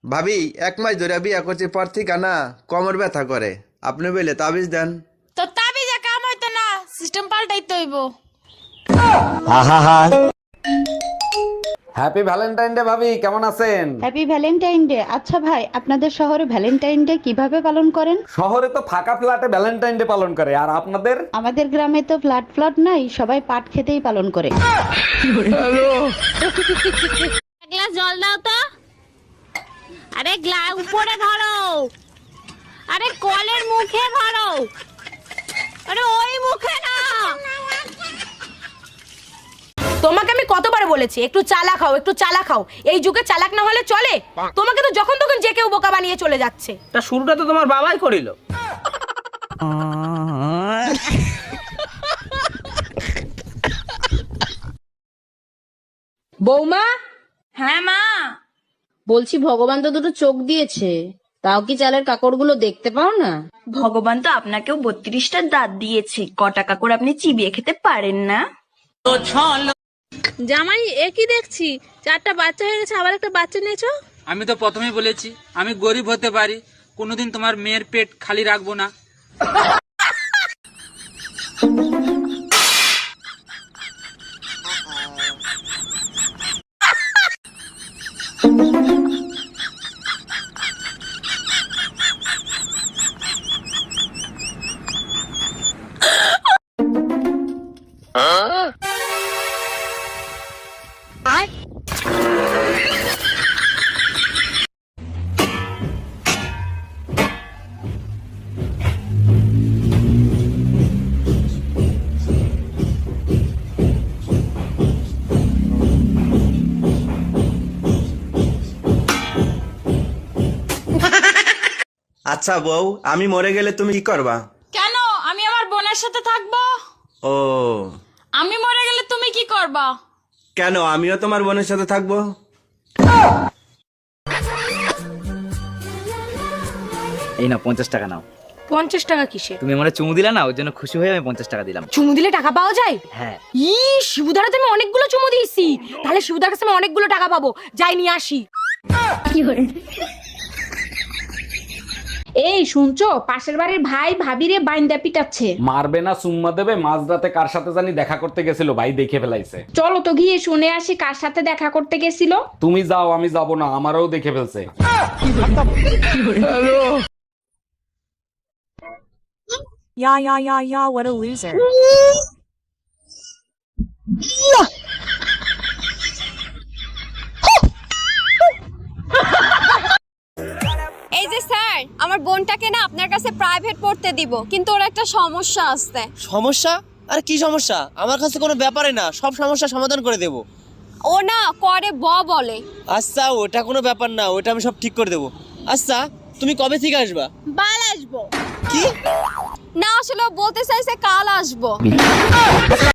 ভাবি 1 মাস ধরে বিয়া করছি পর থেকে না কোমর ব্যথা করে, আপনি বলে তাবিজ দেন। তো তাবিজে কাম হইতো না, সিস্টেম পাল্টাইতে হইব। হ্যাপি ভ্যালেন্টাইন ডে ভাবি, কেমন আছেন? Happy Valentine day. আচ্ছা ভাই, আপনাদের শহরে ভ্যালেন্টাইন ডে কিভাবে পালন করেন? শহরে তো ফাঁকা ফ্ল্যাটে ভ্যালেন্টাইন ডে পালন করে, আর আপনাদের? আমাদের গ্রামে তো ফ্ল্যাট নাই, সবাই পাট খেতেই পালন করে। এক গ্লাস জল দাও তো। আরে গ্লাস উপরে ধরো, আরে কলের মুখে ধরো, আরে ওই মুখে না। তোমাকে আমি কতবার বলেছি একটু চালাক হও, একটু চালাক হও। এই যুগে চালাক না হলে চলে? তোমাকে তো যখন তখন যে কেউ বোকা বানিয়ে চলে যাচ্ছে। তা শুরুটা তো তোমার বাবাই করিল। বৌমা, হ্যাঁ মা, বলছি ভগবান তো দুটো চোখ দিয়েছে, তাও কি চালের কাকড়গুলো দেখতে পাও না? ভগবান তো আপনাকেও 32টা দাঁত দিয়েছে, কটা কাকড় আপনি চিবিয়ে খেতে পারেন না? জামাই একই দেখছি, 4টা বাচ্চা হয়ে গেছে, আবার একটা বাচ্চা নিয়েছো। আমি তো প্রথমেই বলেছি আমি গরিব হতে পারি, কোনোদিন তোমার মেয়ের পেট খালি রাখবো না। আচ্ছা বউ, আমি মরে গেলে তুমি কি করবা? কেন, আমি আমার বোনের সাথে থাকবো। ও, আমি মরে গেলে তুমি কি করবা? কেন, আমিও তোমার বোনের সাথে থাকবো। এই না 50 টাকা নাও। 50 টাকা কিসে? তুমি আমার চুমু দিলা না, ওর জন্য খুশি হয়ে আমি 50 টাকা দিলাম। চুমু দিলে টাকা পাওয়া যায়? হ্যাঁ। শিবুদারা তো আমি অনেকগুলো চুমু দিয়েছি, তাহলে শিবুদার কাছে আমি অনেকগুলো টাকা পাবো। যাই নিয়ে আসি। এই শুনছো, পাশের বাড়ির ভাই ভাবিরে বাইন্দা পিটাচ্ছে। মারবে না চুম্মা দেবে? মাঝরাতে কার সাথে জানি দেখা করতে গেছিল, ভাই দেখে ফেলাইছে। চলো তো গিয়ে শুনে আসি কার সাথে দেখা করতে গেছিল। তুমি যাও, আমি যাব না, আমারও দেখে ফেলছে। What a loser. এই যে স্যার, আমার বোনটাকে না আপনার কাছে প্রাইভেট পড়তে দিব, কিন্তু ওর একটা সমস্যা আছে। সমস্যা? আরে কি সমস্যা? আমার কাছে কোনো ব্যাপারই না, সব সমস্যা সমাধান করে দেব। ও না করে বলে। আচ্ছা, ওটা কোনো ব্যাপার না, ওটা আমি সব ঠিক করে দেব। আচ্ছা, তুমি কবে থেকে আসবা? বাল আসবো। কি? না আসলে ও বলতে চাইছে কাল আসবো।